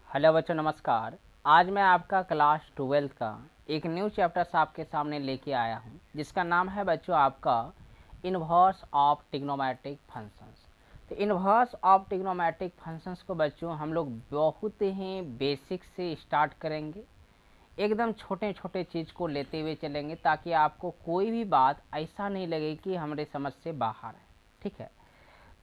Hello बच्चों, नमस्कार। आज मैं आपका क्लास 12th का एक न्यू चैप्टर्स आपके सामने लेके आया हूँ, जिसका नाम है बच्चों आपका इन्वर्स ऑफ ट्रिग्नोमेट्रिक फंक्शंस। तो इन्वर्स ऑफ ट्रिग्नोमेट्रिक फंक्शंस को बच्चों हम लोग बहुत ही बेसिक से स्टार्ट करेंगे, एकदम छोटे छोटे चीज़ को लेते हुए चलेंगे ताकि आपको कोई भी बात ऐसा नहीं लगे कि हमारे समझ से बाहर है। ठीक है,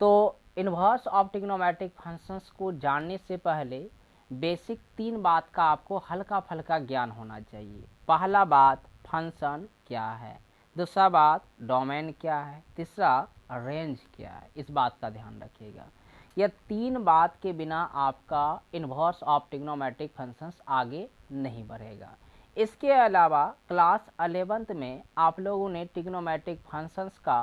तो इन्वर्स ऑफ ट्रिग्नोमेट्रिक फंक्शंस को जानने से पहले बेसिक तीन बात का आपको हल्का फल्का ज्ञान होना चाहिए। पहला बात, फंक्शन क्या है। दूसरा बात, डोमेन क्या है। तीसरा, रेंज क्या है। इस बात का ध्यान रखिएगा। यह तीन बात के बिना आपका इन्वर्स ऑफ ट्रिग्नोमेट्रिक फंक्शंस आगे नहीं बढ़ेगा। इसके अलावा क्लास 11th में आप लोगों ने ट्रिग्नोमेट्रिक फंक्शंस का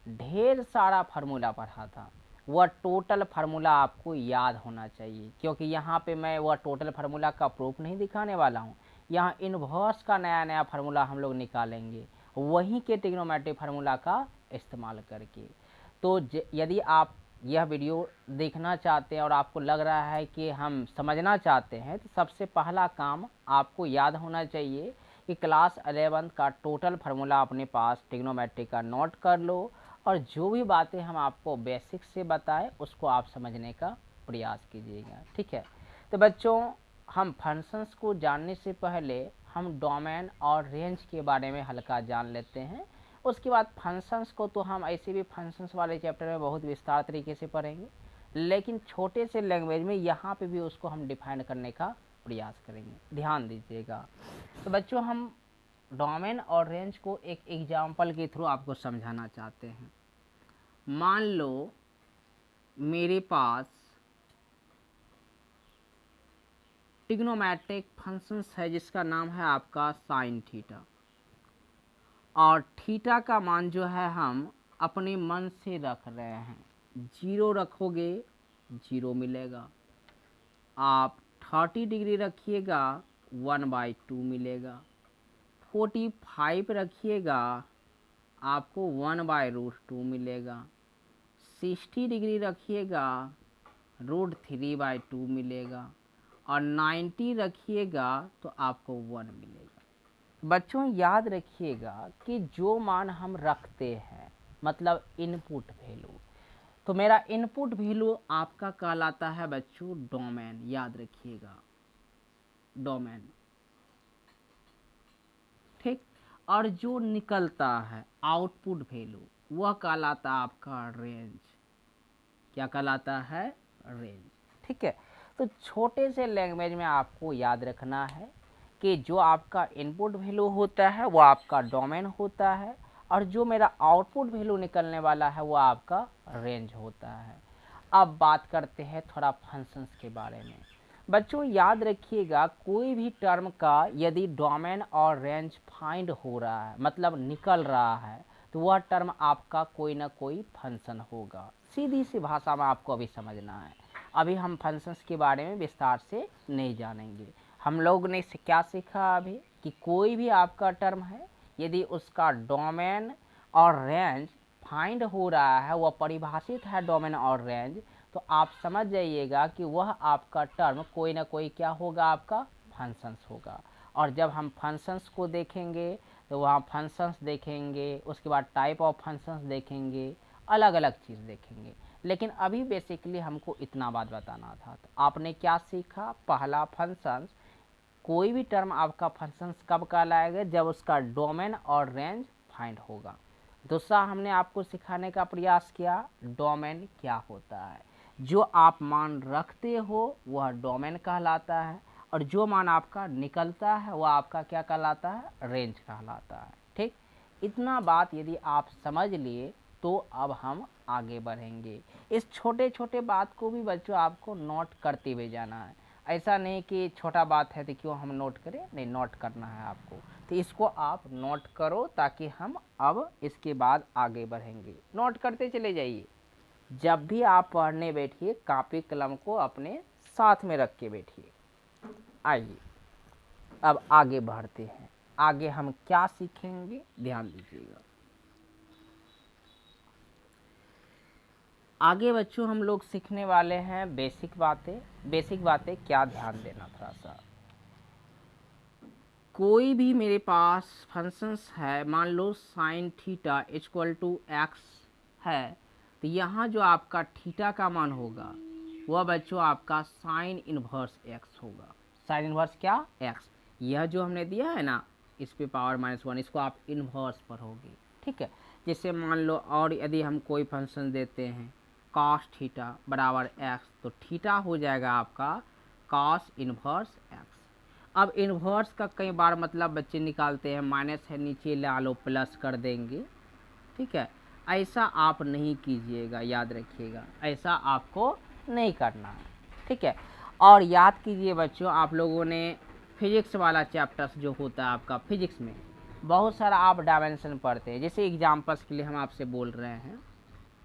ढेर सारा फार्मूला पढ़ा था। वह टोटल फार्मूला आपको याद होना चाहिए, क्योंकि यहाँ पे मैं वह टोटल फार्मूला का प्रूफ नहीं दिखाने वाला हूँ। यहाँ इन्वर्स का नया नया फार्मूला हम लोग निकालेंगे, वहीं के ट्रिग्नोमेट्रिक फार्मूला का इस्तेमाल करके। तो यदि आप यह वीडियो देखना चाहते हैं और आपको लग रहा है कि हम समझना चाहते हैं, तो सबसे पहला काम आपको याद होना चाहिए कि क्लास 11th का टोटल फार्मूला अपने पास ट्रिग्नोमेट्रिक का नोट कर लो, और जो भी बातें हम आपको बेसिक से बताएं उसको आप समझने का प्रयास कीजिएगा। ठीक है, तो बच्चों हम फंक्शंस को जानने से पहले हम डोमेन और रेंज के बारे में हल्का जान लेते हैं। उसके बाद फंक्शंस को तो हम ऐसे भी फंक्शंस वाले चैप्टर में बहुत विस्तार तरीके से पढ़ेंगे, लेकिन छोटे से लैंग्वेज में यहाँ पे भी उसको हम डिफाइन करने का प्रयास करेंगे। ध्यान दीजिएगा। तो बच्चों हम डोमेन और रेंज को एक एग्जाम्पल के थ्रू आपको समझाना चाहते हैं। मान लो मेरे पास ट्रिग्नोमेट्रिक फंक्शंस है जिसका नाम है आपका साइन थीटा, और थीटा का मान जो है हम अपने मन से रख रहे हैं। जीरो रखोगे जीरो मिलेगा, आप 30 डिग्री रखिएगा 1/2 मिलेगा, 45 रखिएगा आपको 1/√2 मिलेगा, 60 डिग्री रखिएगा √3/2 मिलेगा, और 90 रखिएगा तो आपको 1 मिलेगा। बच्चों याद रखिएगा कि जो मान हम रखते हैं मतलब इनपुट वैल्यू, तो मेरा इनपुट वैल्यू आपका कहलाता है बच्चों डोमेन। याद रखिएगा, डोमेन। ठीक, और जो निकलता है आउटपुट वैल्यू वह कहलाता है आपका रेंज। क्या कहलाता है? रेंज। ठीक है, तो छोटे से लैंग्वेज में आपको याद रखना है कि जो आपका इनपुट वैल्यू होता है वो आपका डोमेन होता है, और जो मेरा आउटपुट वैल्यू निकलने वाला है वो आपका रेंज होता है। अब बात करते हैं थोड़ा फंक्शंस के बारे में। बच्चों याद रखिएगा, कोई भी टर्म का यदि डोमेन और रेंज फाइंड हो रहा है मतलब निकल रहा है, तो वह टर्म आपका कोई ना कोई फंक्शन होगा। सीधी सी भाषा में आपको अभी समझना है। अभी हम फंक्शंस के बारे में विस्तार से नहीं जानेंगे। हम लोग ने क्या सीखा अभी कि कोई भी आपका टर्म है, यदि उसका डोमेन और रेंज फाइंड हो रहा है, वह परिभाषित है डोमेन और रेंज, तो आप समझ जाइएगा कि वह आपका टर्म कोई ना कोई क्या होगा, आपका फंक्शंस होगा। और जब हम फंक्शंस को देखेंगे तो वहाँ फंक्शंस देखेंगे, उसके बाद टाइप ऑफ फंक्शंस देखेंगे, अलग अलग चीज़ देखेंगे। लेकिन अभी बेसिकली हमको इतना बात बताना था। तो आपने क्या सीखा? पहला, फंक्शंस। कोई भी टर्म आपका फंक्शंस कब कहलाएगा? जब उसका डोमेन और रेंज फाइंड होगा। दूसरा हमने आपको सिखाने का प्रयास किया डोमेन क्या होता है। जो आप मान रखते हो वह डोमेन कहलाता है, और जो मान आपका निकलता है वह आपका क्या कहलाता है? रेंज कहलाता है। ठीक, इतना बात यदि आप समझ लिए तो अब हम आगे बढ़ेंगे। इस छोटे छोटे बात को भी बच्चों आपको नोट करते हुए जाना है। ऐसा नहीं कि छोटा बात है तो क्यों हम नोट करें, नहीं, नोट करना है आपको। तो इसको आप नोट करो ताकि हम अब इसके बाद आगे बढ़ेंगे। नोट करते चले जाइए। जब भी आप पढ़ने बैठिए कॉपी कलम को अपने साथ में रख के बैठिए। आइए अब आगे बढ़ते हैं। आगे हम क्या सीखेंगे ध्यान दीजिएगा। आगे बच्चों हम लोग सीखने वाले हैं बेसिक बातें क्या ध्यान देना थोड़ा सा। कोई भी मेरे पास फंक्शंस है, मान लो sine theta equal to X है, तो यहाँ जो आपका थीटा का मान होगा वह बच्चों आपका साइन इनवर्स एक्स होगा। साइन इनवर्स क्या? एक्स। यह जो हमने दिया है ना, इस पे पावर -1, इसको आप इनवर्स पढ़ोगे, ठीक है। जैसे मान लो और यदि हम कोई फंक्शन देते हैं cos थीटा बराबर एक्स, तो थीटा हो जाएगा आपका cos इनवर्स एक्स। अब इनवर्स का कई बार मतलब बच्चे निकालते हैं, माइनस है नीचे ला लो प्लस कर देंगे, ठीक है। ऐसा आप नहीं कीजिएगा, याद रखिएगा, ऐसा आपको नहीं करना है, ठीक है। और याद कीजिए बच्चों, आप लोगों ने फिजिक्स वाला चैप्टर्स जो होता है आपका फिजिक्स में बहुत सारा आप डायमेंशन पढ़ते हैं। जैसे एग्जांपल्स के लिए हम आपसे बोल रहे हैं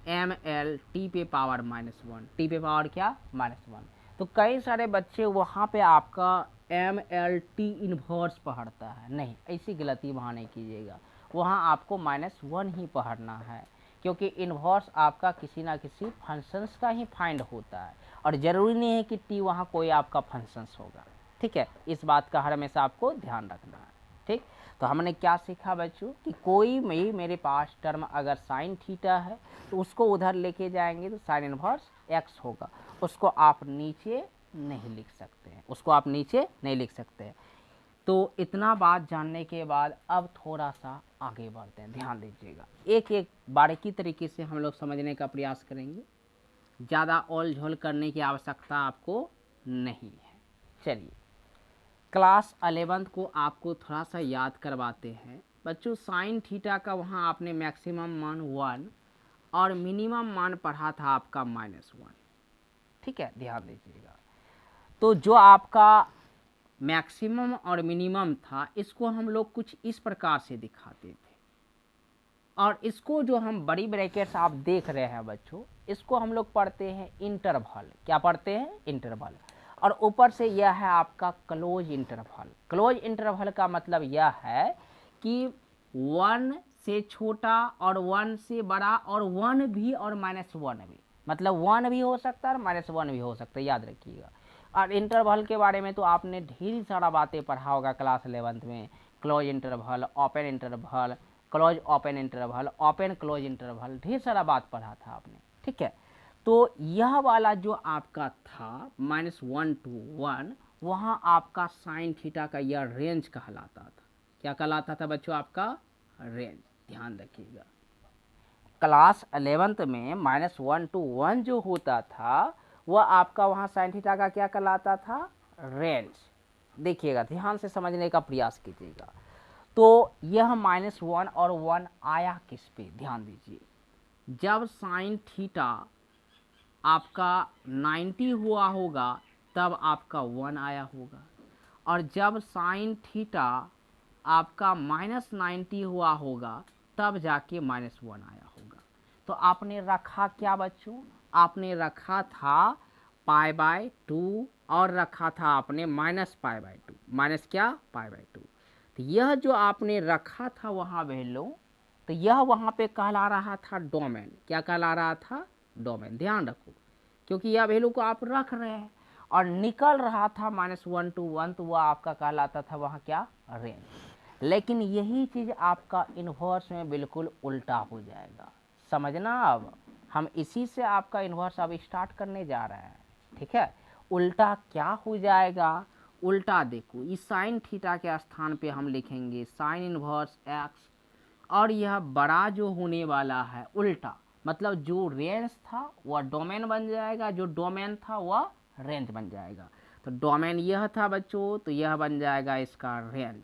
ml t पे पावर -1, t पे पावर क्या? -1। तो कई सारे बच्चे वहाँ पे आपका ml t इनवर्स पढ़ता है, नहीं, ऐसी गलती वहाँ नहीं कीजिएगा, वहाँ आपको -1 ही पढ़ना है, क्योंकि इनवर्स आपका किसी ना किसी फंक्शंस का ही फाइंड होता है, और ज़रूरी नहीं है कि t वहाँ कोई आपका फंक्शंस होगा, ठीक है। इस बात का हमेशा आपको ध्यान रखना है, ठीक। तो हमने क्या सीखा बच्चों कि कोई भी मेरे पास टर्म अगर साइन थीटा है तो उसको उधर लेके जाएंगे तो साइन इनवर्स एक्स होगा, उसको आप नीचे नहीं लिख सकते हैं, उसको आप नीचे नहीं लिख सकते हैं। तो इतना बात जानने के बाद अब थोड़ा सा आगे बढ़ते हैं, ध्यान दीजिएगा, एक एक बारीकी तरीके से हम लोग समझने का प्रयास करेंगे, ज़्यादा ओल झोल करने की आवश्यकता आपको नहीं है। चलिए, क्लास 11 को आपको थोड़ा सा याद करवाते हैं बच्चों। साइन थीटा का वहाँ आपने मैक्सिमम मान 1 और मिनिमम मान पढ़ा था आपका -1, ठीक है, ध्यान दीजिएगा। तो जो आपका मैक्सिमम और मिनिमम था, इसको हम लोग कुछ इस प्रकार से दिखाते थे, और इसको जो हम बड़ी ब्रैकेट्स आप देख रहे हैं बच्चों, इसको हम लोग पढ़ते हैं इंटरवल। क्या पढ़ते हैं? इंटरवल। और ऊपर से यह है आपका क्लोज इंटरवल। क्लोज इंटरवल का मतलब यह है कि 1 से छोटा और 1 से बड़ा और 1 भी और -1 भी, मतलब 1 भी हो सकता है और -1 भी हो सकता है, याद रखिएगा। और इंटरवल के बारे में तो आपने ढेर सारा बातें पढ़ा होगा क्लास 11 में, close interval, open interval, close open interval, open close interval, ढेर सारा बात पढ़ा था आपने, ठीक है। तो यह वाला जो आपका था -1 to 1, वहाँ आपका साइन थीटा का यह रेंज कहलाता था। क्या कहलाता था बच्चों? आपका रेंज, ध्यान रखिएगा। क्लास 11 में -1 to 1 जो होता था वह आपका वहाँ साइन थीटा का क्या कहलाता था? रेंज। देखिएगा, ध्यान से समझने का प्रयास कीजिएगा। तो यह -1 और 1 आया किस पे? ध्यान दीजिए, जब साइन थीटा आपका 90 हुआ होगा तब आपका 1 आया होगा, और जब साइन थीटा आपका -90 हुआ होगा तब जाके -1 आया होगा। तो आपने रखा क्या बच्चों? आपने रखा था π/2 और रखा था आपने -π/2, माइनस क्या? π/2। तो यह जो आपने रखा था वहाँ वैल्यू, तो यह वहाँ पे कहला रहा था डोमेन। क्या कहला रहा था? डोमेन। ध्यान रखो, क्योंकि यह वैल्यू को आप रख रहे हैं और निकल रहा था -1 to 1, तो वह आपका कहलाता था वहाँ क्या? रेंज। लेकिन यही चीज़ आपका इन्वर्स में बिल्कुल उल्टा हो जाएगा, समझना। अब हम इसी से आपका इन्वर्स अब स्टार्ट करने जा रहे हैं, ठीक है। उल्टा क्या हो जाएगा? उल्टा देखो, इस साइन थीटा के स्थान पे हम लिखेंगे साइन इन्वर्स एक्स, और यह बड़ा जो होने वाला है उल्टा, मतलब जो रेंज था वह डोमेन बन जाएगा, जो डोमेन था वह रेंज बन जाएगा। तो डोमेन यह था बच्चों, तो यह बन जाएगा इसका रेंज।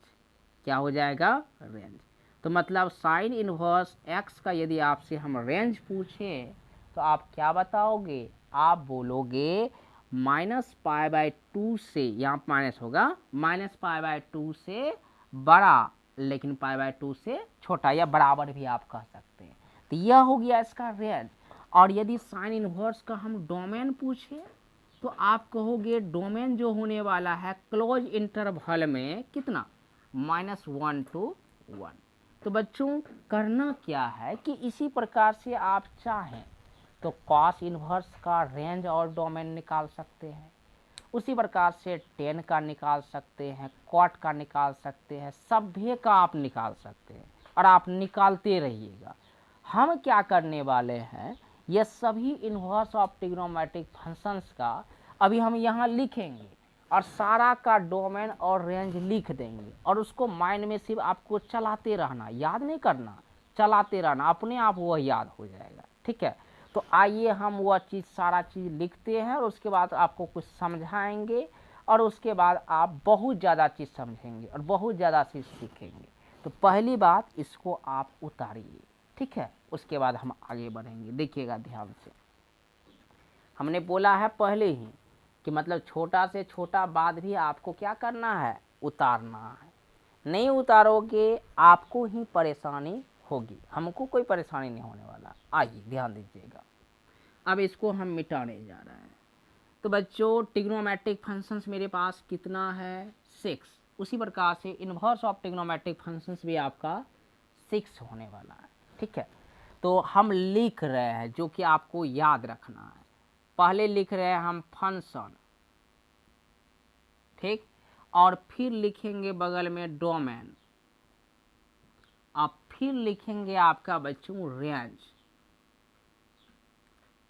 क्या हो जाएगा? रेंज। तो मतलब साइन इनवर्स एक्स का यदि आपसे हम रेंज पूछें तो आप क्या बताओगे? आप बोलोगे -π/2 से, यहाँ माइनस होगा, -π/2 से बड़ा, लेकिन π/2 से छोटा या बराबर भी आप कह सकते हैं। तो यह हो गया इसका रेंज। और यदि साइन इनवर्स का हम डोमेन पूछे तो आप कहोगे डोमेन जो होने वाला है क्लोज इंटरवल में कितना? -1 to 1। तो बच्चों करना क्या है कि इसी प्रकार से आप चाहें तो कॉस इन्वर्स का रेंज और डोमेन निकाल सकते हैं। उसी प्रकार से टेन का निकाल सकते हैं, कॉट का निकाल सकते हैं, सभी का आप निकाल सकते हैं और आप निकालते रहिएगा। हम क्या करने वाले हैं, ये सभी इन्वर्स ऑफ ट्रिग्नोमेट्रिक फंक्शंस का अभी हम यहाँ लिखेंगे और सारा का डोमेन और रेंज लिख देंगे और उसको माइंड में सिर्फ आपको चलाते रहना, याद नहीं करना, चलाते रहना, अपने आप वह याद हो जाएगा। ठीक है, तो आइए हम वह चीज़ सारा चीज़ लिखते हैं और उसके बाद आपको कुछ समझाएंगे और उसके बाद आप बहुत ज़्यादा चीज़ समझेंगे और बहुत ज़्यादा चीज़ सीखेंगे। तो पहली बात, इसको आप उतारिए। ठीक है, उसके बाद हम आगे बढ़ेंगे। देखिएगा ध्यान से, हमने बोला है पहले ही कि मतलब छोटा से छोटा बात भी आपको क्या करना है, उतारना है। नहीं उतारोगे आपको ही परेशानी होगी, हमको कोई परेशानी नहीं होने वाला। आइए ध्यान दीजिएगा, अब इसको हम मिटाने जा रहे हैं। तो बच्चों ट्रिग्नोमेट्रिक फंक्शंस मेरे पास कितना है, 6। उसी प्रकार से इन्वर्स ऑफ ट्रिग्नोमेट्रिक फंक्शंस भी आपका 6 होने वाला है। ठीक है, तो हम लिख रहे हैं जो कि आपको याद रखना है। पहले लिख रहे हैं हम फंक्शन, ठीक, और फिर लिखेंगे बगल में डोमेन, अब फिर लिखेंगे आपका बच्चों रेंज,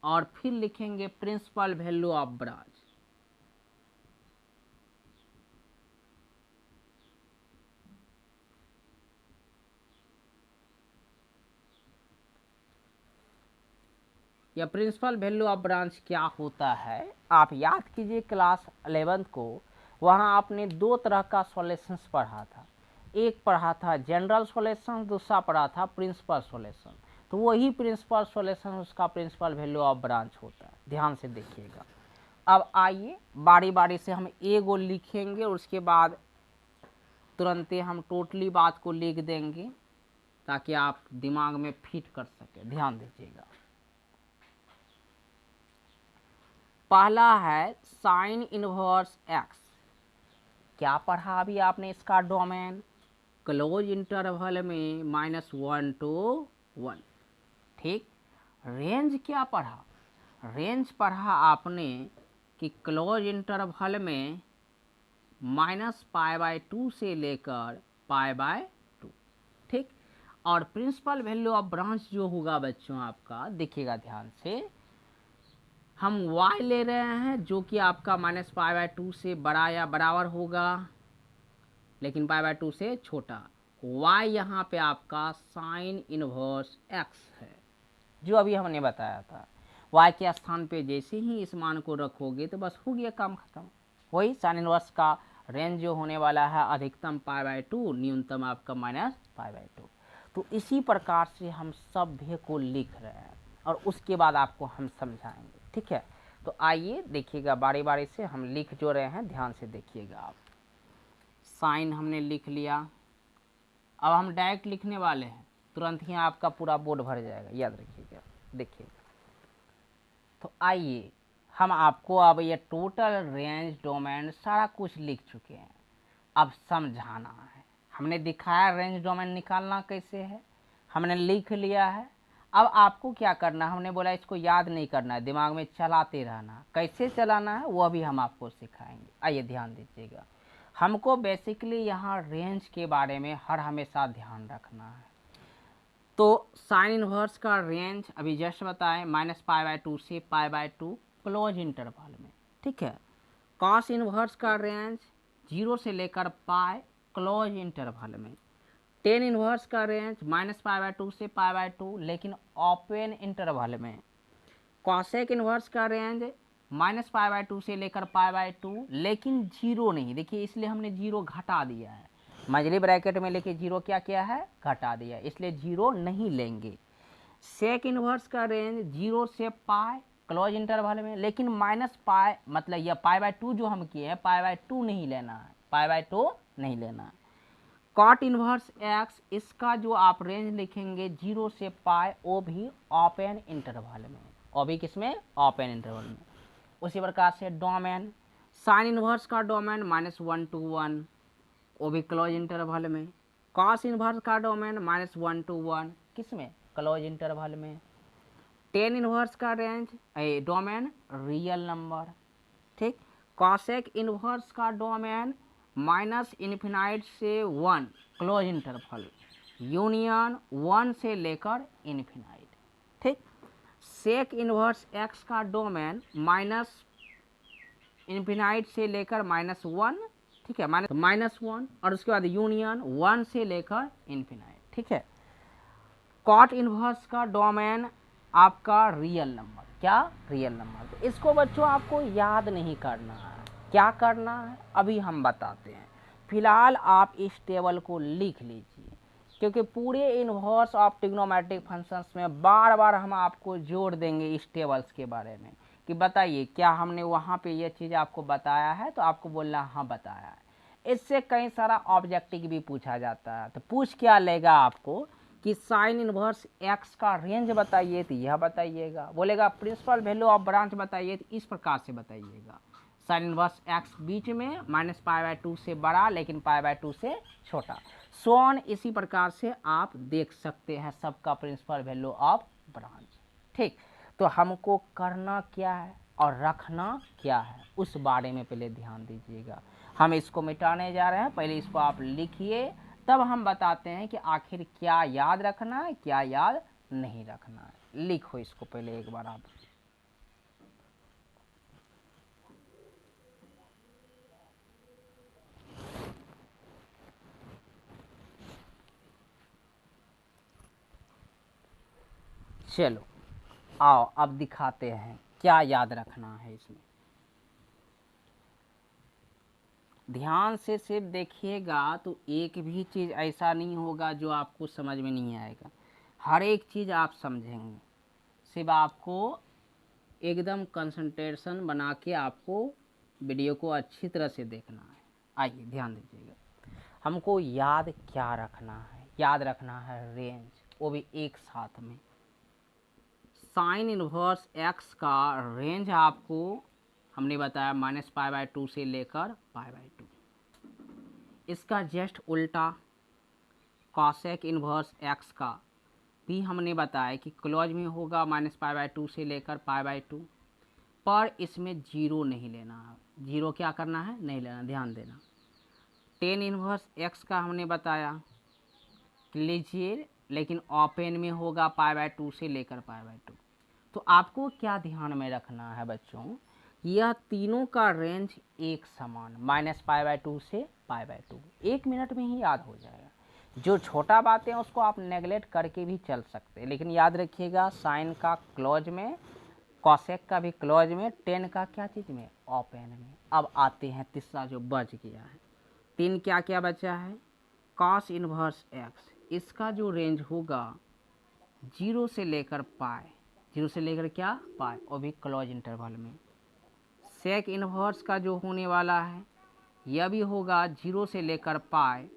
और फिर लिखेंगे प्रिंसिपल वैल्यू ऑफ ब्रांच। या प्रिंसिपल वैल्यू ऑफ ब्रांच क्या होता है, आप याद कीजिए क्लास 11th को, वहाँ आपने दो तरह का सॉल्यूशंस पढ़ा था। एक पढ़ा था जनरल सॉल्यूशन, दूसरा पढ़ा था प्रिंसिपल सॉल्यूशन। तो वही प्रिंसिपल सॉल्यूशन उसका प्रिंसिपल वैल्यू ऑफ ब्रांच होता है। ध्यान से देखिएगा। अब आइए बारी बारी से हम एगो लिखेंगे और उसके बाद तुरंत हम टोटली बात को लिख देंगे ताकि आप दिमाग में फिट कर सके। ध्यान दीजिएगा, पहला है साइन इनवर्स एक्स। क्या पढ़ा अभी आपने, इसका डोमेन क्लोज इंटरवल में -1 to 1। ठीक, रेंज क्या पढ़ा, रेंज पढ़ा आपने कि क्लोज इंटरवल में -π/2 से लेकर π/2। ठीक, और प्रिंसिपल वैल्यू ऑफ ब्रांच जो होगा बच्चों आपका, देखिएगा ध्यान से, हम y ले रहे हैं जो कि आपका -π/2 से बड़ा या बराबर होगा, लेकिन π/2 से छोटा। y यहाँ पे आपका साइन इनवर्स x है, जो अभी हमने बताया था। y के स्थान पे जैसे ही इस मान को रखोगे तो बस हो गया काम खत्म। वही साइन इनवर्स का रेंज जो होने वाला है अधिकतम π/2, न्यूनतम आपका -π/2। तो इसी प्रकार से हम सभी को लिख रहे हैं और उसके बाद आपको हम समझाएंगे। ठीक है, तो आइए देखिएगा बारी बारी से हम लिख जो रहे हैं, ध्यान से देखिएगा आप। साइन हमने लिख लिया, अब हम डायरेक्ट लिखने वाले हैं, तुरंत ही आपका पूरा बोर्ड भर जाएगा, याद रखिएगा। देखिएगा, तो आइए हम आपको अब ये टोटल रेंज डोमेन सारा कुछ लिख चुके हैं, अब समझाना है। हमने दिखाया रेंज डोमेन निकालना कैसे है, हमने लिख लिया है। अब आपको क्या करना है, हमने बोला इसको याद नहीं करना है, दिमाग में चलाते रहना। कैसे चलाना है वह भी हम आपको सिखाएंगे। आइए ध्यान दीजिएगा, हमको बेसिकली यहाँ रेंज के बारे में हर हमेशा ध्यान रखना है। तो साइन इनवर्स का रेंज अभी जस्ट बताएं -π/2 से π/2 क्लोज इंटरवल में। ठीक है, कॉस इनवर्स का रेंज 0 से लेकर पाई क्लोज इंटरवल में। टेन इनवर्स का रेंज -π/2 से π/2 लेकिन ओपन इंटरवल में। कॉसेक इनवर्स का रेंज -π/2 से लेकर π/2 लेकिन 0 नहीं। देखिए इसलिए हमने 0 घटा दिया है, मजली ब्रैकेट में लेके 0 क्या किया है, घटा दिया, इसलिए 0 नहीं लेंगे। सेक इनवर्स का रेंज 0 से पाई क्लोज इंटरवल में, लेकिन -π मतलब यह π/2 जो हम किए हैं π/2 नहीं लेना है, π/2 नहीं लेना है। कॉट इनवर्स एक्स, इसका जो आप रेंज लिखेंगे 0 से पाई, वो भी ओपन इंटरवल में, और भी किसमें, ओपन इंटरवल में। उसी प्रकार से डोमेन, साइन इनवर्स का डोमेन -1 to 1, वो भी क्लोज इंटरवल में। कॉस इनवर्स का डोमेन -1 to 1, किसमें, क्लोज इंटरवल में। टेन इनवर्स का रेंज डोमेन रियल नंबर, ठीक। कॉसेक इनवर्स का डोमेन माइनस इन्फिनाइट से 1 क्लोज इंटरवल, यूनियन 1 से लेकर इन्फिनाइट, ठीक। सेक इनवर्स एक्स का डोमेन माइनस इन्फिनाइट से लेकर -1, ठीक है, -1, और उसके बाद यूनियन 1 से लेकर इन्फिनाइट, ठीक है। कॉट इनवर्स का डोमेन आपका रियल नंबर, क्या रियल नंबर। तो इसको बच्चों आपको याद नहीं करना है, क्या करना है अभी हम बताते हैं। फिलहाल आप इस टेबल को लिख लीजिए, क्योंकि पूरे इनवर्स ऑफ ट्रिग्नोमेट्रिक फंक्शंस में बार बार हम आपको जोड़ देंगे इस टेबल्स के बारे में कि बताइए क्या हमने वहाँ पे ये चीज़ आपको बताया है, तो आपको बोलना हाँ बताया है। इससे कई सारा ऑब्जेक्टिव भी पूछा जाता है, तो पूछ क्या लेगा आपको कि साइन इनवर्स एक्स का रेंज बताइए, तो यह बताइएगा। बोलेगा प्रिंसिपल वैल्यू ऑफ ब्रांच बताइए, तो इस प्रकार से बताइएगा। साइन इनवर्स एक्स बीच में -π/2 से बड़ा लेकिन π/2 से छोटा, सोन इसी प्रकार से आप देख सकते हैं सबका प्रिंसिपल वैल्यू ऑफ ब्रांच, ठीक। तो हमको करना क्या है और रखना क्या है उस बारे में पहले ध्यान दीजिएगा। हम इसको मिटाने जा रहे हैं, पहले इसको आप लिखिए, तब हम बताते हैं कि आखिर क्या याद रखना है क्या याद नहीं रखना है। लिखो इसको पहले एक बार आप। चलो आओ अब दिखाते हैं क्या याद रखना है इसमें। ध्यान से सिर्फ देखिएगा तो एक भी चीज़ ऐसा नहीं होगा जो आपको समझ में नहीं आएगा, हर एक चीज़ आप समझेंगे। सिर्फ आपको एकदम कंसंट्रेशन बना के आपको वीडियो को अच्छी तरह से देखना है। आइए ध्यान दीजिएगा, हमको याद क्या रखना है, याद रखना है रेंज, वो भी एक साथ में। साइन इनवर्स एक्स का रेंज आपको हमने बताया -π/2 से लेकर π/2। इसका जस्ट उल्टा कॉसेक इनवर्स एक्स का भी हमने बताया कि क्लोज में होगा -π/2 से लेकर π/2, पर इसमें जीरो नहीं लेना है। जीरो क्या करना है, नहीं लेना, ध्यान देना। टेन इनवर्स एक्स का हमने बताया लीजिए, लेकिन ओपन में होगा π/2 से लेकर π/2। तो आपको क्या ध्यान में रखना है बच्चों, यह तीनों का रेंज एक समान, -π/2 से π/2। 1 मिनट में ही याद हो जाएगा। जो छोटा बातें हैं उसको आप नेगलेक्ट करके भी चल सकते हैं, लेकिन याद रखिएगा साइन का क्लोज में, कॉसेक का भी क्लोज में, टेन का क्या चीज़ में, ओपन में। अब आते हैं तीसरा जो बच गया है। 3 क्या क्या बचा है, कॉस इनवर्स एक्स, इसका जो रेंज होगा 0 से लेकर पाई, 0 से लेकर क्या पाई, और भी क्लोज इंटरवल में। सेक इनवर्स का जो होने वाला है यह भी होगा 0 से लेकर पाई,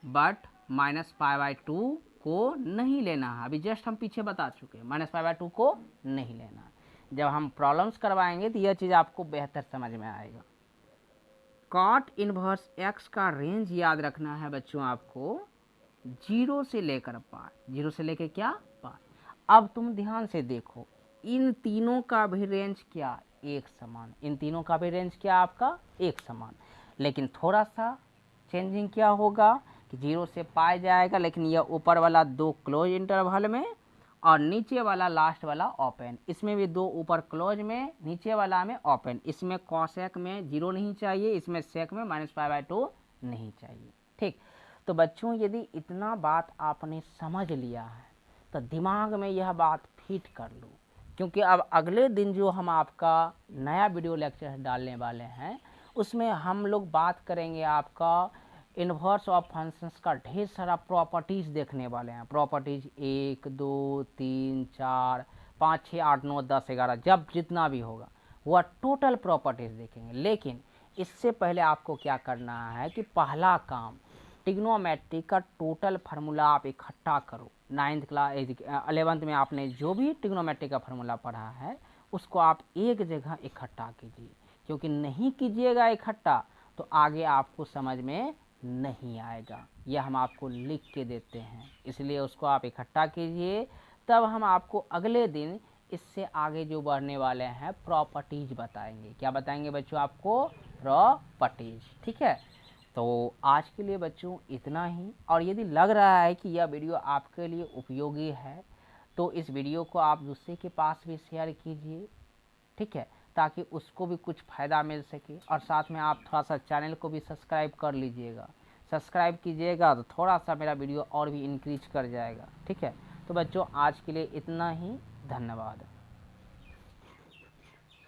बट -π/2 को नहीं लेना है। अभी जस्ट हम पीछे बता चुके हैं, -π/2 को नहीं लेना है। जब हम प्रॉब्लम्स करवाएंगे तो यह चीज़ आपको बेहतर समझ में आएगा। कॉट इनवर्स एक्स का रेंज याद रखना है बच्चों आपको 0 से लेकर पाई, 0 से लेकर क्या पाई। अब तुम ध्यान से देखो, इन तीनों का भी रेंज क्या एक समान, इन तीनों का भी रेंज क्या आपका एक समान, लेकिन थोड़ा सा चेंजिंग क्या होगा कि 0 से पाई जाएगा, लेकिन यह ऊपर वाला 2 क्लोज इंटरवल में और नीचे वाला लास्ट वाला ओपन, इसमें भी 2 ऊपर क्लोज में, नीचे वाला में ओपन। इसमें कॉसेक में 0 नहीं चाहिए, इसमें सेक में -π/2 नहीं चाहिए, ठीक। तो बच्चों यदि इतना बात आपने समझ लिया है तो दिमाग में यह बात फिट कर लो, क्योंकि अब अगले दिन जो हम आपका नया वीडियो लेक्चर डालने वाले हैं उसमें हम लोग बात करेंगे आपका इन्वर्स ऑफ फंक्शंस का ढेर सारा प्रॉपर्टीज़ देखने वाले हैं। प्रॉपर्टीज़ 1 2 3 4 5 6 8 9 10 11, जब जितना भी होगा वह टोटल प्रॉपर्टीज़ देखेंगे। लेकिन इससे पहले आपको क्या करना है कि पहला काम ट्रिग्नोमेट्री का टोटल फार्मूला आप इकट्ठा करो। 9th क्लास 11th में आपने जो भी ट्रिग्नोमेट्री का फार्मूला पढ़ा है उसको आप एक जगह इकट्ठा कीजिए, क्योंकि नहीं कीजिएगा इकट्ठा तो आगे आपको समझ में नहीं आएगा। यह हम आपको लिख के देते हैं, इसलिए उसको आप इकट्ठा कीजिए, तब हम आपको अगले दिन इससे आगे जो बढ़ने वाले हैं प्रॉपर्टीज बताएंगे। क्या बताएंगे बच्चों आपको? प्रॉपर्टीज। ठीक है, तो आज के लिए बच्चों इतना ही। और यदि लग रहा है कि यह वीडियो आपके लिए उपयोगी है तो इस वीडियो को आप दूसरे के पास भी शेयर कीजिए, ठीक है, ताकि उसको भी कुछ फ़ायदा मिल सके। और साथ में आप थोड़ा सा चैनल को भी सब्सक्राइब कर लीजिएगा। सब्सक्राइब कीजिएगा तो थोड़ा सा मेरा वीडियो और भी इंक्रीज कर जाएगा। ठीक है, तो बच्चों आज के लिए इतना ही। धन्यवाद।